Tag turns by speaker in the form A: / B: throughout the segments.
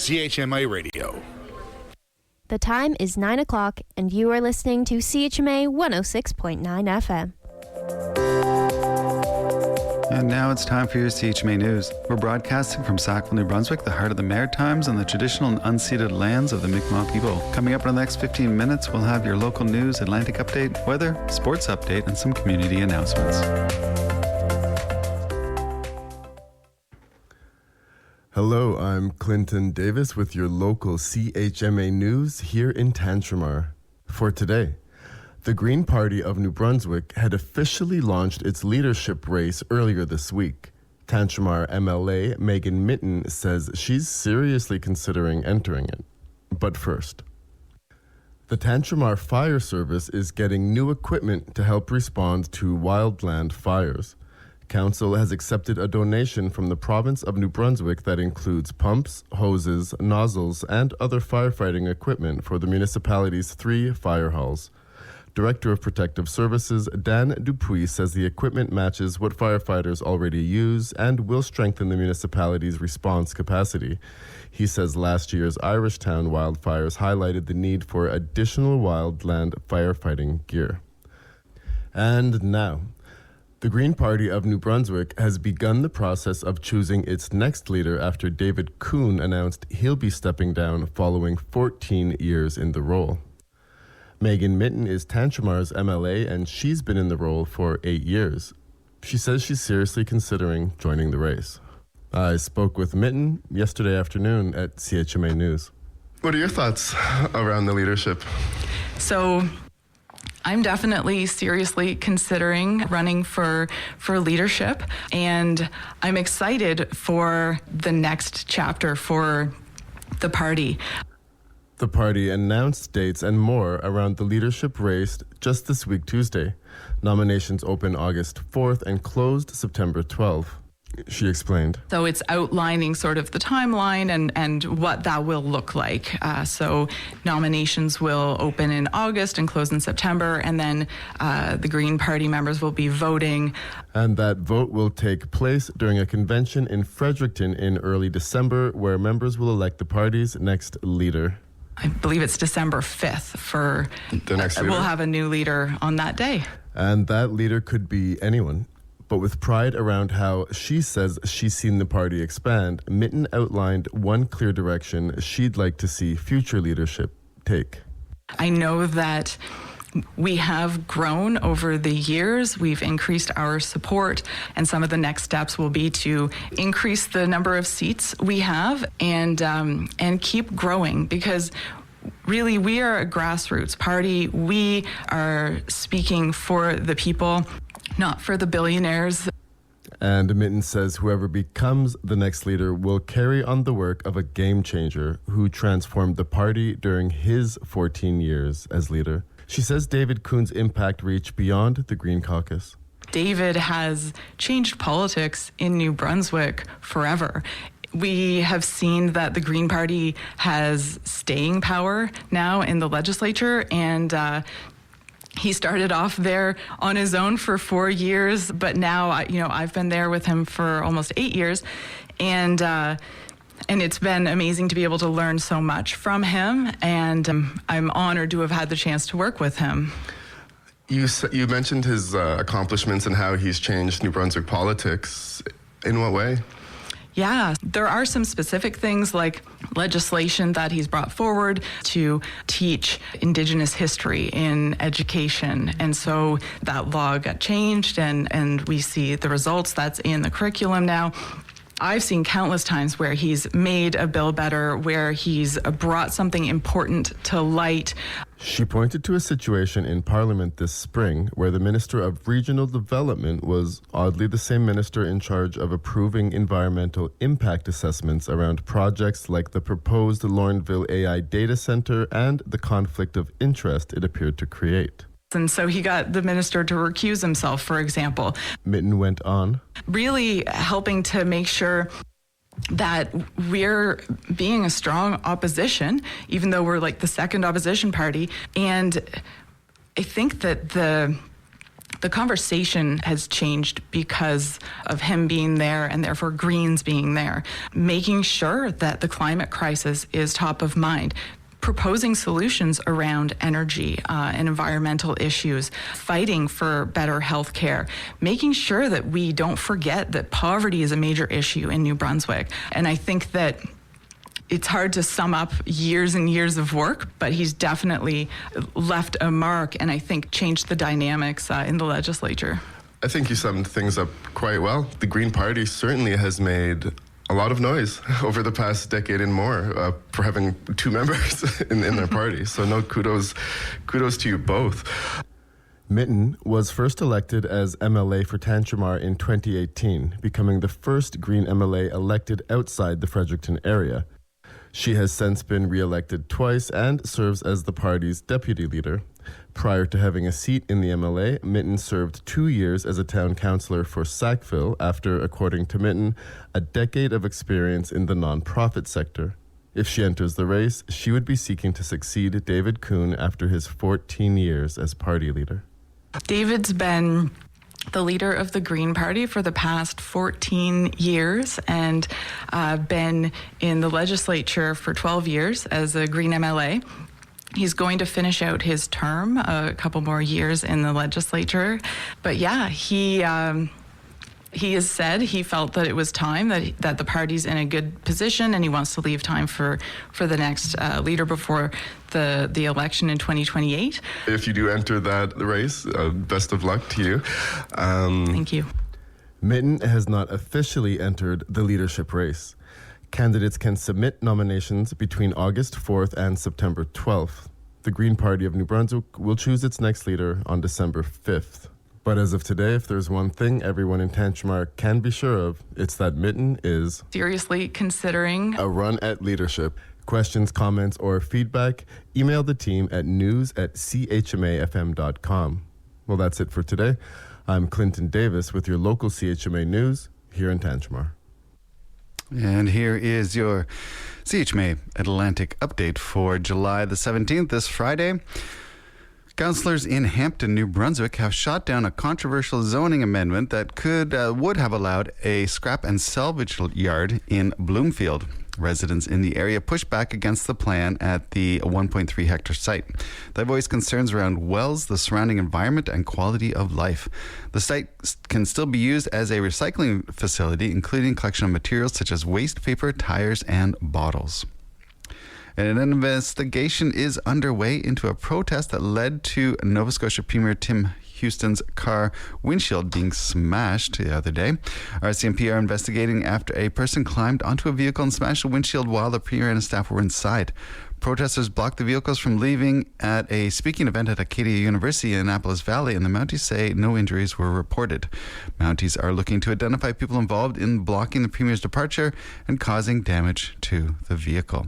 A: CHMA Radio.
B: The time is 9 o'clock, and you are listening to CHMA 106.9 FM.
C: And now it's time for your CHMA News. We're broadcasting from Sackville, New Brunswick, the heart of the Maritimes and the traditional and unceded lands of the Mi'kmaq people. Coming up in the next 15 minutes, we'll have your local news, Atlantic update, weather, sports update, and some community announcements.
D: Hello, I'm Clinton Davis with your local CHMA News here in Tantramar. For today, the Green Party of New Brunswick had officially launched its leadership race earlier this week. Tantramar MLA Megan Mitten says she's seriously considering entering it. But first, the Tantramar Fire Service is getting new equipment to help respond to wildland fires. Council has accepted a donation from the province of New Brunswick that includes pumps, hoses, nozzles, and other firefighting equipment for the municipality's 3 fire halls. Director of Protective Services Dan Dupuis says the equipment matches what firefighters already use and will strengthen the municipality's response capacity. He says last year's Irishtown wildfires highlighted the need for additional wildland firefighting gear. And now, the Green Party of New Brunswick has begun the process of choosing its next leader after David Kuhn announced he'll be stepping down following 14 years in the role. Megan Mitten is Tantramar's MLA, and she's been in the role for 8 years. She says she's seriously considering joining the race. I spoke with Mitten yesterday afternoon at CHMA News. What are your thoughts around the leadership?
E: So I'm definitely seriously considering running for leadership, and I'm excited for the next chapter for the party.
D: The party announced dates and more around the leadership race just this week, Tuesday. Nominations open August 4th and closed September 12th. She explained.
E: So it's outlining sort of the timeline and what that will look like. So nominations will open in August and close in September, and then the Green Party members will be voting.
D: And that vote will take place during a convention in Fredericton in early December, where members will elect the party's next leader.
E: I believe it's December 5th for
D: the next leader.
E: We'll have a new leader on that day.
D: And that leader could be anyone. But with pride around how she says she's seen the party expand, Mitten outlined one clear direction she'd like to see future leadership take.
E: I know that we have grown over the years. We've increased our support, and some of the next steps will be to increase the number of seats we have and keep growing, because really we are a grassroots party. We are speaking for the people, not for the billionaires.
D: And Mitten says whoever becomes the next leader will carry on the work of a game changer who transformed the party during his 14 years as leader. She says David Kuhn's impact reached beyond the Green Caucus.
E: David has changed politics in New Brunswick forever. We have seen that the Green Party has staying power now in the legislature, and he started off there on his own for 4 years, but now, I've been there with him for almost 8 years, and it's been amazing to be able to learn so much from him, and I'm honored to have had the chance to work with him.
D: You mentioned his accomplishments and how he's changed New Brunswick politics. In what way?
E: Yeah, there are some specific things like legislation that he's brought forward to teach Indigenous history in education. And so that law got changed, and we see the results. That's in the curriculum now. I've seen countless times where he's made a bill better, where he's brought something important to light.
D: She pointed to a situation in Parliament this spring where the Minister of Regional Development was oddly the same minister in charge of approving environmental impact assessments around projects like the proposed Lorneville AI data center and the conflict of interest it appeared to create.
E: And so he got the minister to recuse himself, for example.
D: Mitten went on.
E: Really helping to make sure that we're being a strong opposition, even though we're like the second opposition party. And I think that the the conversation has changed because of him being there and therefore Greens being there, making sure that the climate crisis is top of mind, proposing solutions around energy and environmental issues, fighting for better health care, making sure that we don't forget that poverty is a major issue in New Brunswick. And I think that it's hard to sum up years and years of work, but he's definitely left a mark and I think changed the dynamics in the legislature.
D: I think you summed things up quite well. The Green Party certainly has made a lot of noise over the past decade and more for having two members in their party. So no, kudos to you both. Mitten was first elected as MLA for Tantramar in 2018, becoming the first Green MLA elected outside the Fredericton area. She has since been re-elected twice and serves as the party's deputy leader. Prior to having a seat in the MLA, Mitten served 2 years as a town councillor for Sackville after, according to Mitten, a decade of experience in the nonprofit sector. If she enters the race, she would be seeking to succeed David Kuhn after his 14 years as party leader.
E: David's been the leader of the Green Party for the past 14 years and been in the legislature for 12 years as a Green MLA. He's going to finish out his term, a couple more years in the legislature. But yeah, he has said he felt that it was time, that the party's in a good position and he wants to leave time for the next leader before the election in 2028.
D: If you do enter that race, best of luck to you.
E: Thank you.
D: Mitten has not officially entered the leadership race. Candidates can submit nominations between August 4th and September 12th. The Green Party of New Brunswick will choose its next leader on December 5th. But as of today, if there's one thing everyone in Tantramar can be sure of, it's that Mitten is
E: seriously considering
D: a run at leadership. Questions, comments, or feedback, email the team at news@chmafm.com. Well, that's it for today. I'm Clinton Davis with your local CHMA news here in Tantramar.
C: And here is your CHMA Atlantic update for July the 17th, this Friday. Councillors in Hampton, New Brunswick have shot down a controversial zoning amendment that would have allowed a scrap and salvage yard in Bloomfield. Residents in the area pushed back against the plan at the 1.3 hectare site. They voiced concerns around wells, the surrounding environment, and quality of life. The site can still be used as a recycling facility, including collection of materials such as waste paper, tires, and bottles. And an investigation is underway into a protest that led to Nova Scotia Premier Tim Houston's car windshield being smashed the other day. RCMP are investigating after a person climbed onto a vehicle and smashed the windshield while the Premier and his staff were inside. Protesters blocked the vehicles from leaving at a speaking event at Acadia University in Annapolis Valley, and the Mounties say no injuries were reported. Mounties are looking to identify people involved in blocking the Premier's departure and causing damage to the vehicle.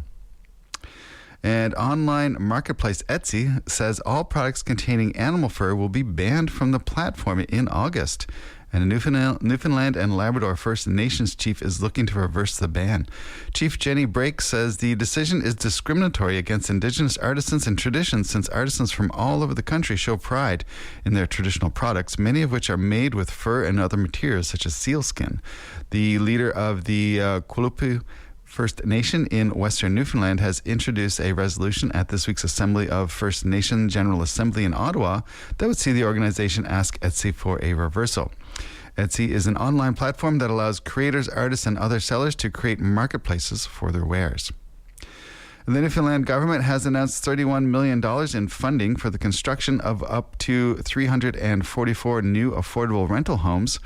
C: And online marketplace Etsy says all products containing animal fur will be banned from the platform in August. And a Newfoundland and Labrador First Nations chief is looking to reverse the ban. Chief Jenny Brake says the decision is discriminatory against Indigenous artisans and traditions, since artisans from all over the country show pride in their traditional products, many of which are made with fur and other materials such as sealskin. The leader of the Quillupi First Nation in Western Newfoundland has introduced a resolution at this week's Assembly of First Nation General Assembly in Ottawa that would see the organization ask Etsy for a reversal. Etsy is an online platform that allows creators, artists, and other sellers to create marketplaces for their wares. The Newfoundland government has announced $31 million in funding for the construction of up to 344 new affordable rental homes.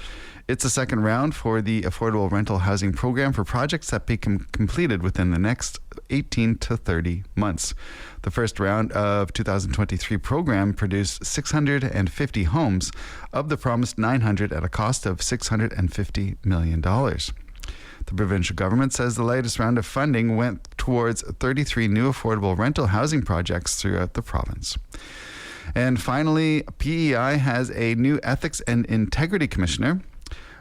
C: It's a second round for the affordable rental housing program for projects that become completed within the next 18 to 30 months. The first round of 2023 program produced 650 homes of the promised 900 at a cost of $650 million. The provincial government says the latest round of funding went towards 33 new affordable rental housing projects throughout the province. And finally, PEI has a new ethics and integrity commissioner.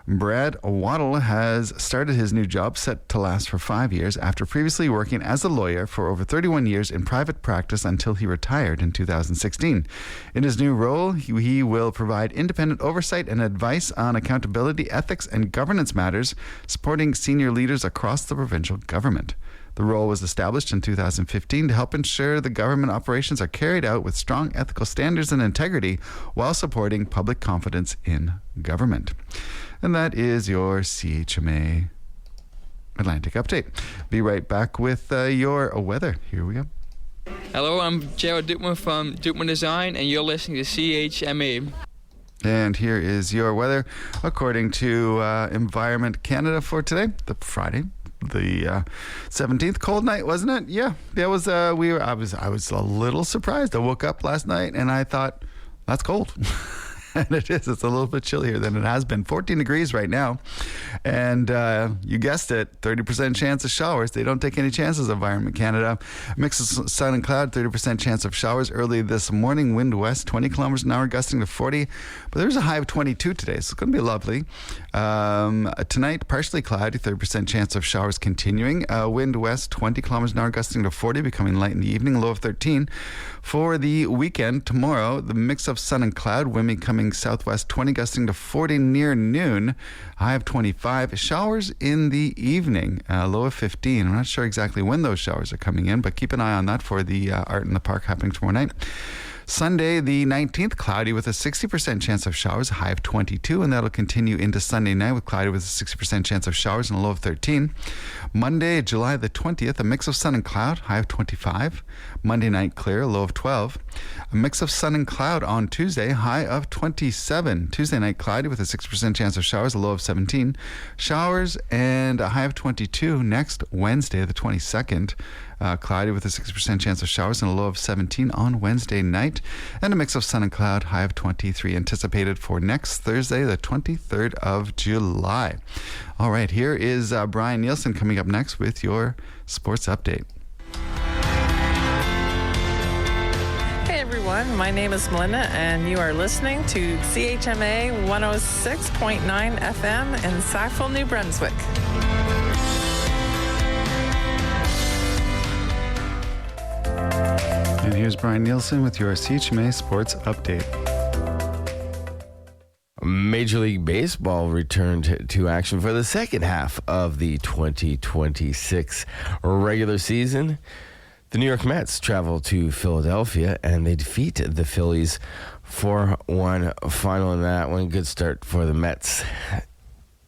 C: Brad Waddle has started his new job, set to last for 5 years, after previously working as a lawyer for over 31 years in private practice until he retired in 2016. In his new role, he will provide independent oversight and advice on accountability, ethics, and governance matters, supporting senior leaders across the provincial government. The role was established in 2015 to help ensure the government operations are carried out with strong ethical standards and integrity while supporting public confidence in government. And that is your CHMA Atlantic update. Be right back with your weather. Here we go.
A: Hello, I'm Gerald Dukman from Dukman Design, and you're listening to CHMA.
C: And here is your weather according to Environment Canada for today, the Friday, the 17th. Cold night, wasn't it? Yeah, it was. I was a little surprised. I woke up last night and I thought, that's cold. And it is. It's a little bit chillier than it has been. 14 degrees right now. And you guessed it, 30% chance of showers. They don't take any chances, Environment Canada. Mix of sun and cloud, 30% chance of showers early this morning. Wind west, 20 kilometers an hour, gusting to 40. But there's a high of 22 today, so it's going to be lovely. Tonight, partially cloudy, 30% chance of showers continuing. Wind west, 20 kilometers an hour, gusting to 40, becoming light in the evening, low of 13. For the weekend, tomorrow, the mix of sun and cloud, wind becoming southwest 20, gusting to 40 near noon, high of 25. Showers in the evening, low of 15. I'm not sure exactly when those showers are coming in, but keep an eye on that for the Art in the Park happening tomorrow night. Sunday, the 19th, cloudy with a 60% chance of showers, high of 22, and that'll continue into Sunday night with cloudy with a 60% chance of showers and a low of 13. Monday, July the 20th, a mix of sun and cloud, high of 25. Monday night, clear, low of 12. A mix of sun and cloud on Tuesday, high of 27. Tuesday night, cloudy with a 6% chance of showers, a low of 17. Showers and a high of 22. Next, Wednesday, the 22nd. Cloudy with a 6% chance of showers and a low of 17 on Wednesday night. And a mix of sun and cloud, high of 23 anticipated for next Thursday, the 23rd of July. All right, here is Brian Nielsen coming up next with your sports update.
F: Hey everyone, my name is Melinda and you are listening to CHMA 106.9 FM in Sackville, New Brunswick.
C: And here's Brian Nielsen with your CHMA Sports Update.
G: Major League Baseball returned to action for the second half of the 2026 regular season. The New York Mets travel to Philadelphia and they defeat the Phillies 4-1 final in that one. Good start for the Mets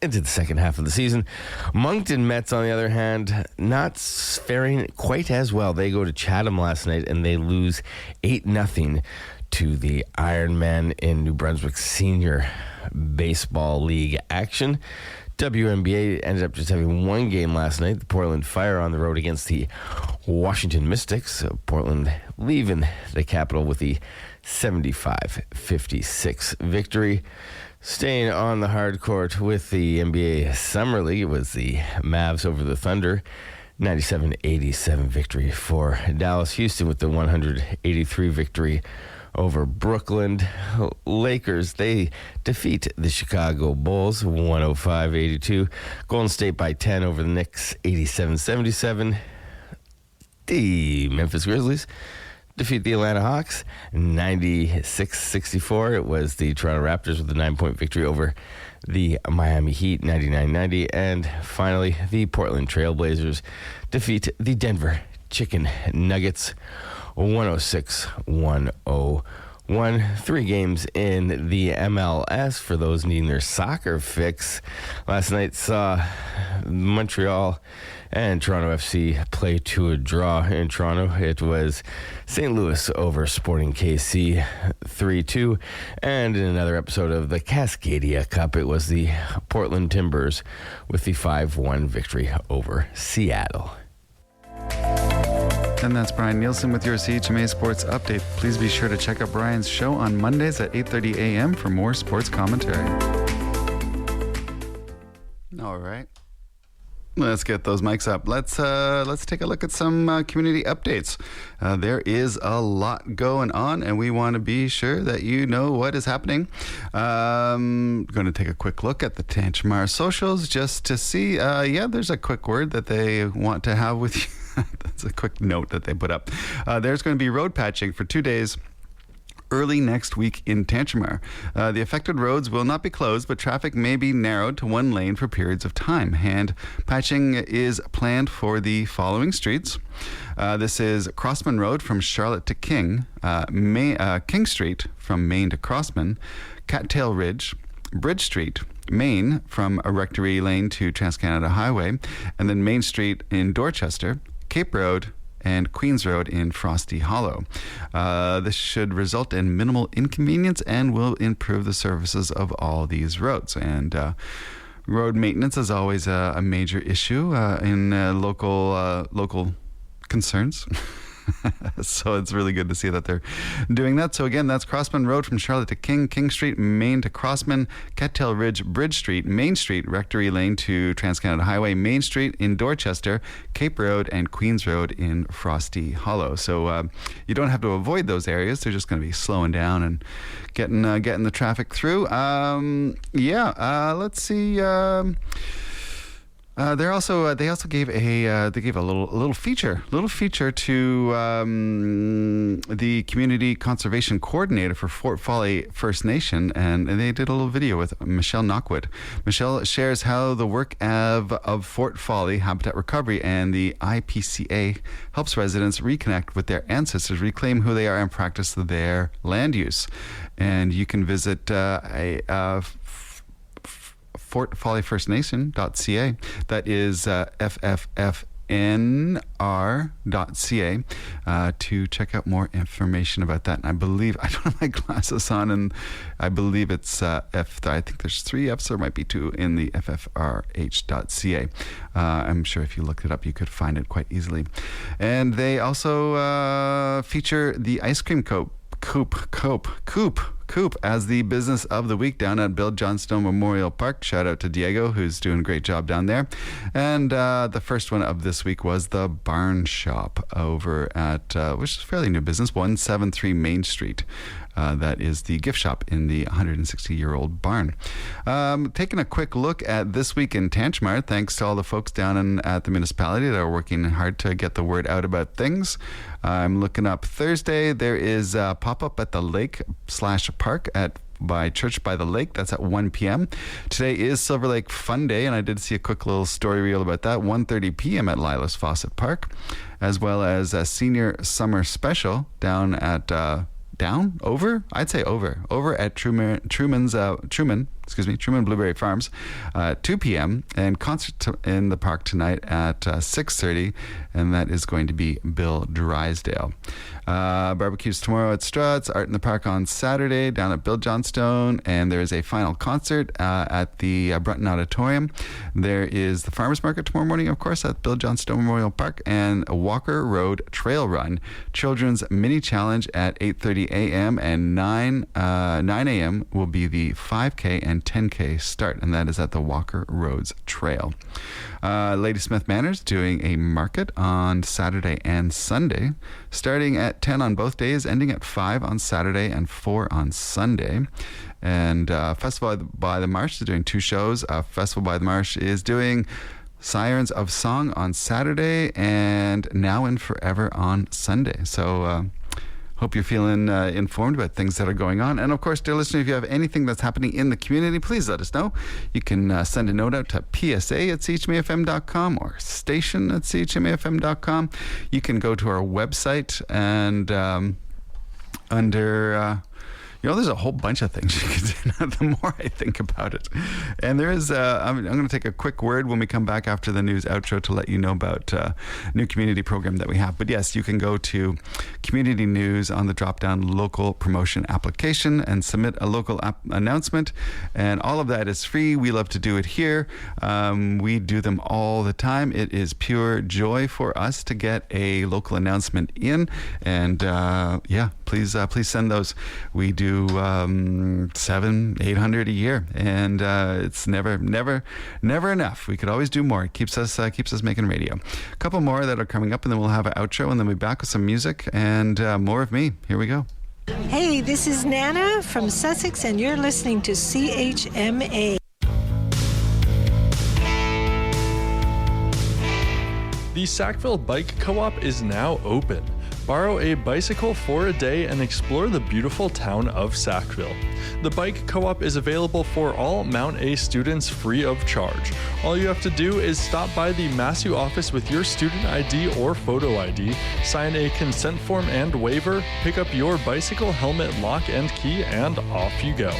G: into the second half of the season. Moncton Mets, on the other hand, not faring quite as well. They go to Chatham last night and they lose 8-0 to the Ironmen in New Brunswick Senior Baseball League action. WNBA ended up just having one game last night. The Portland Fire on the road against the Washington Mystics. Portland leaving the capital with the 75-56 victory. Staying on the hard court with the NBA Summer League, it was the Mavs over the Thunder. 97-87 victory for Dallas. Houston with the 183 victory over Brooklyn. Lakers, they defeat the Chicago Bulls 105-82. Golden State by 10 over the Knicks 87-77. The Memphis Grizzlies defeat the Atlanta Hawks 96-64. It was the Toronto Raptors with a 9-point victory over the Miami Heat 99-90. And finally, the Portland Trailblazers defeat the Denver Chicken Nuggets 106-101. 3 games in the MLS for those needing their soccer fix. Last night saw Montreal and Toronto FC play to a draw in Toronto. It was St. Louis over Sporting KC 3-2. And in another episode of the Cascadia Cup, it was the Portland Timbers with the 5-1 victory over Seattle.
C: And that's Brian Nielsen with your CHMA Sports Update. Please be sure to check out Brian's show on Mondays at 8:30 a.m. for more sports commentary. All right. Let's get those mics up. Let's take a look at some community updates. There is a lot going on, and we want to be sure that you know what is happening. Going to take a quick look at the Tantramar socials just to see. There's a quick word that they want to have with you. That's a quick note that they put up. There's going to be road patching for 2 days early next week in Tantramar. The affected roads will not be closed, but traffic may be narrowed to one lane for periods of time. Hand patching is planned for the following streets. This is Crossman Road from Charlotte to King, King Street from Main to Crossman, Cattail Ridge, Bridge Street, Main from Rectory Lane to Trans-Canada Highway, and then Main Street in Dorchester, Cape Road, and Queens Road in Frosty Hollow. This should result in minimal inconvenience and will improve the services of all these roads. And road maintenance is always a major issue in local concerns. So it's really good to see that they're doing that. So again, that's Crossman Road from Charlotte to King, King Street, Main to Crossman, Cattail Ridge, Bridge Street, Main Street, Rectory Lane to Trans-Canada Highway, Main Street in Dorchester, Cape Road, and Queens Road in Frosty Hollow. So you don't have to avoid those areas. They're just going to be slowing down and getting the traffic through. Let's see. They also gave a little feature to the community conservation coordinator for Fort Folly First Nation, and they did a little video with Michelle Knockwood. Michelle shares how the work of Fort Folly Habitat Recovery and the IPCA helps residents reconnect with their ancestors, reclaim who they are, and practice their land use. And you can visit FortFollyFirstNation.ca. That is FFFNR.ca to check out more information about that. And I don't have my glasses on, and I believe it's I think there's 3 F's, there might be 2 in the FFRH.ca. I'm sure if you looked it up, you could find it quite easily. And they also feature the ice cream coop as the business of the week down at Bill Johnstone Memorial Park. Shout out to Diego, who's doing a great job down there. And the first one of this week was the Barn Shop over at, which is a fairly new business, 173 Main Street. That is the gift shop in the 160-year-old barn. Taking a quick look at this week in Tantramar, thanks to all the folks down at the municipality that are working hard to get the word out about things. I'm looking up Thursday. There is a pop-up at the lake/park by Church by the Lake. That's at 1 p.m. Today is Silver Lake Fun Day, and I did see a quick little story reel about that. 1:30 p.m. at Lilas Fawcett Park, as well as a senior summer special down at over at Truman Blueberry Farms, 2 p.m. and concert in the park tonight at 6:30, and that is going to be Bill Drysdale. Barbecues tomorrow at Strutt's, Art in the Park on Saturday down at Bill Johnstone, and there is a final concert at the Brunton Auditorium. There is the Farmers Market tomorrow morning, of course, at Bill Johnstone Memorial Park, and a Walker Road Trail Run, Children's Mini Challenge at 8:30 a.m. and 9 a.m. will be the 5K and 10K start, and that is at the Walker Roads Trail. Ladysmith Manor's doing a market on Saturday and Sunday, starting at 10 on both days, ending at 5 on Saturday and 4 on Sunday. And Festival by the Marsh is doing 2 shows. Festival by the Marsh is doing Sirens of Song on Saturday and Now and Forever on Sunday. So hope you're feeling informed about things that are going on. And of course, dear listener, if you have anything that's happening in the community, please let us know. You can send a note out to psa@chmafm.com or station@chmafm.com. You can go to our website and under... there's a whole bunch of things you can do now, the more I think about it. And there is, I'm going to take a quick word when we come back after the news outro to let you know about a new community program that we have. But yes, you can go to Community News on the drop-down local promotion application and submit a local announcement. And all of that is free. We love to do it here. We do them all the time. It is pure joy for us to get a local announcement in. And please send those. We do to $700-800 a year, and it's never enough. We could always do more. It keeps us making radio. A couple more that are coming up, and then we'll have an outro, and then we'll be back with some music and more of me. Here we go.
H: Hey, this is Nana from Sussex, and you're listening to CHMA.
I: The Sackville Bike Co-op is now open. Borrow a bicycle for a day and explore the beautiful town of Sackville. The Bike Co-op is available for all Mount A students free of charge. All you have to do is stop by the Massue office with your student ID or photo ID, sign a consent form and waiver, pick up your bicycle helmet, lock and key, and off you go.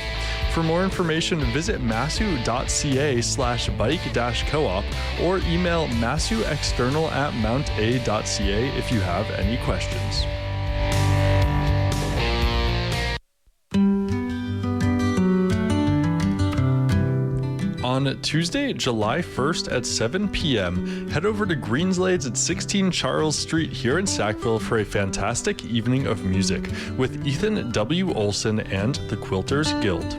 I: For more information, visit massue.ca/bike-co-op or email massueexternal@mounta.ca if you have any questions. On Tuesday, July 1st at 7 p.m., head over to Greenslades at 16 Charles Street here in Sackville for a fantastic evening of music with Ethan W. Olson and the Quilters Guild.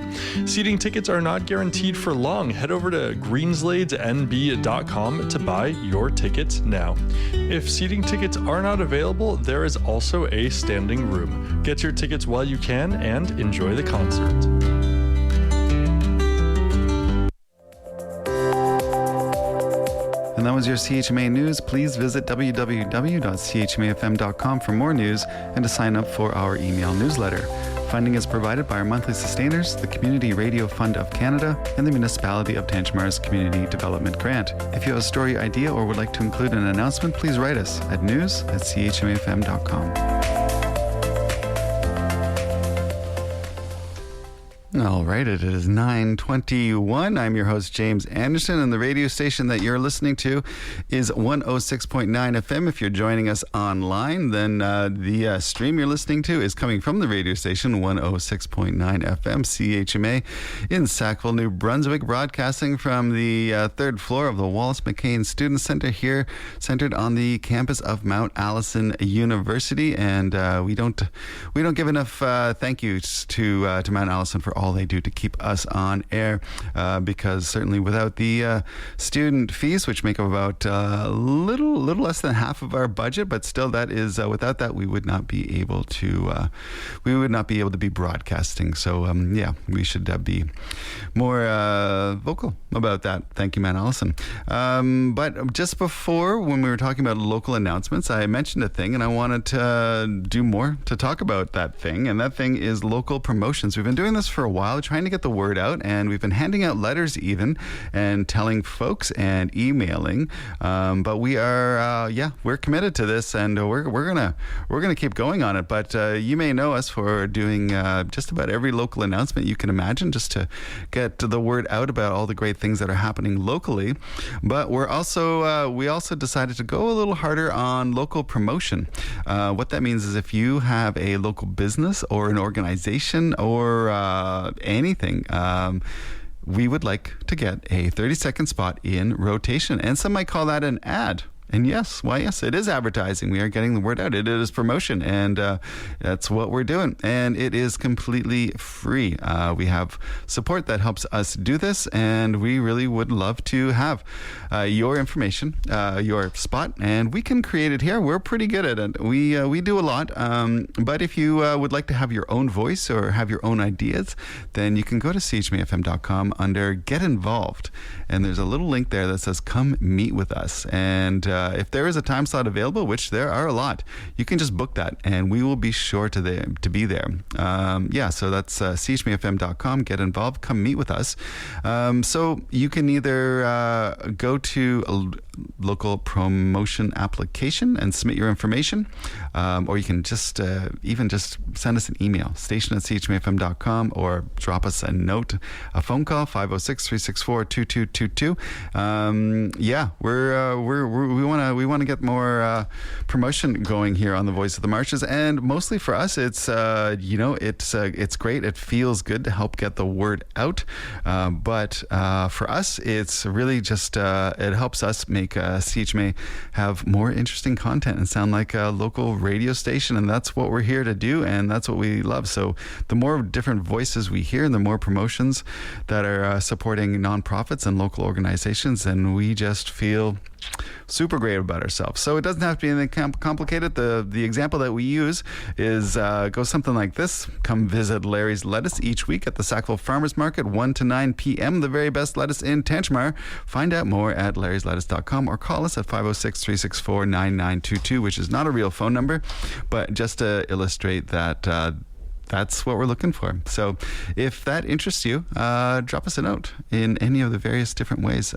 I: Seating tickets are not guaranteed for long. Head over to greensladesnb.com to buy your tickets now. If seating tickets are not available, there is also a standing room. Get your tickets while you can and enjoy the concert.
C: And that was your CHMA news. Please visit www.chmafm.com for more news and to sign up for our email newsletter. Funding is provided by our monthly sustainers, the Community Radio Fund of Canada, and the Municipality of Tantramara's Community Development Grant. If you have a story idea or would like to include an announcement, please write us at news@chmafm.com. All right, it is 9:21. I'm your host, James Anderson, and the radio station that you're listening to is 106.9 FM. If you're joining us online, then the stream you're listening to is coming from the radio station, 106.9 FM, CHMA, in Sackville, New Brunswick, broadcasting from the third floor of the Wallace McCain Student Center here, centered on the campus of Mount Allison University. And we don't give enough thank yous to Mount Allison for all they do to keep us on air, because certainly without the student fees, which make up about a little less than half of our budget, but still that is without that we would not be able to be broadcasting. So we should be more vocal about that. Thank you, Mount Allison. But just before, when we were talking about local announcements, I mentioned a thing, and I wanted to do more to talk about that thing, and that thing is local promotions. We've been doing this for a while, trying to get the word out, and we've been handing out letters even and telling folks and emailing, but we are we're committed to this, and we're gonna keep going on it. But you may know us for doing just about every local announcement you can imagine, just to get the word out about all the great things that are happening locally. But we also decided to go a little harder on local promotion. What that means is if you have a local business or an organization or anything, we would like to get a 30-second spot in rotation. And some might call that an ad. And yes, it is advertising. We are getting the word out. It is promotion, and that's what we're doing. And it is completely free. We have support that helps us do this, and we really would love to have your information, your spot, and we can create it here. We're pretty good at it. We do a lot. But if you would like to have your own voice or have your own ideas, then you can go to chmafm.com under Get Involved, and there's a little link there that says Come Meet With Us. And if there is a time slot available, which there are a lot, you can just book that, and we will be sure to be there. So that's chmafm.com, Get Involved, Come Meet With Us. So you can either go to a local promotion application and submit your information, or you can just send us an email, station@chmafm.com, or drop us a note, a phone call, 506-364-2222. We want to get more promotion going here on the Voice of the Marshes, and mostly for us, it's it's great. It feels good to help get the word out, but for us, it's really just it helps us make CHMA have more interesting content and sound like a local radio station, and that's what we're here to do, and that's what we love. So the more different voices we hear, and the more promotions that are supporting nonprofits and local organizations, and we just feel super great about ourselves. So it doesn't have to be anything complicated. The example that we use is goes something like this. Come visit Larry's Lettuce each week at the Sackville Farmers Market, 1 to 9 p.m. The very best lettuce in Tantramar. Find out more at larryslettuce.com or call us at 506-364-9922, which is not a real phone number, but just to illustrate that that's what we're looking for. So if that interests you, drop us a note in any of the various different ways.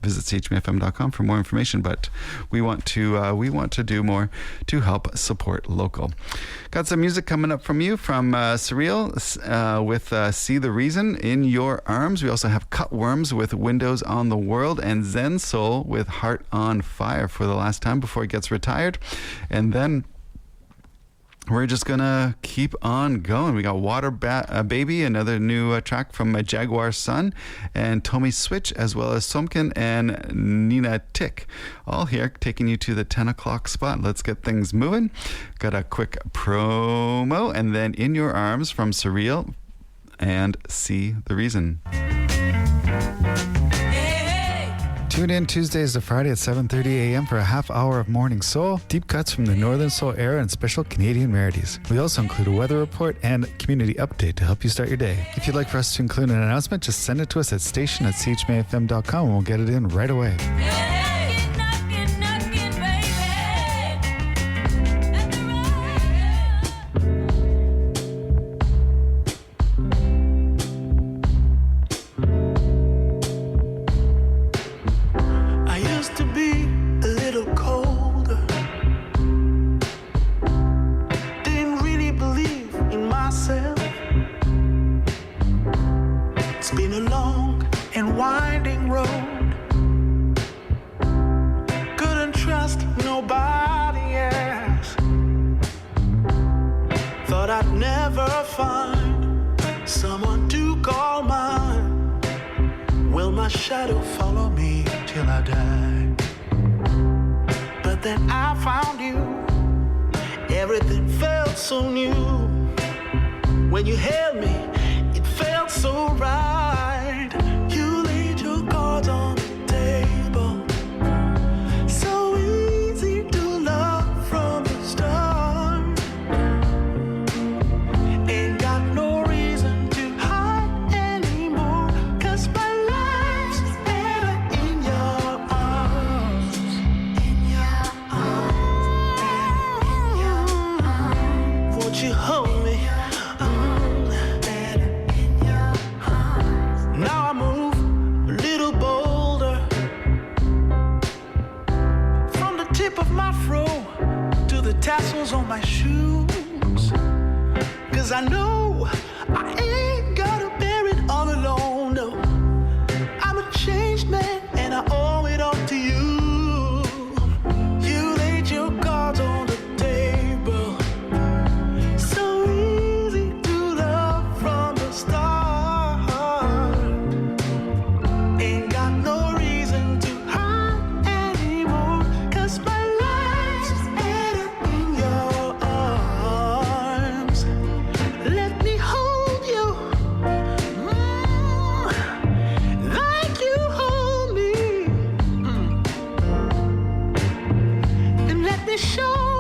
C: Visit chmafm.com for more information, but we want to do more to help support local. Got some music coming up from Surreal with See the Reason, In Your Arms. We also have Cutworms with Windows on the World, and Zen Soul with Heart on Fire for the last time before he gets retired. And then we're just gonna keep on going. We got Water Baby, another new track from Jaguar Sun, and Tommy Switch, as well as Somkin and Nina Tick, all here taking you to the 10 o'clock spot. Let's get things moving. Got a quick promo, and then In Your Arms from Surreal and See the Reason. Tune in Tuesdays to Friday at 7:30 a.m. for a half hour of Morning Soul, deep cuts from the Northern Soul era, and special Canadian rarities. We also include a weather report and community update to help you start your day. If you'd like for us to include an announcement, just send it to us at station@chmafm.com and we'll get it in right away.
J: Show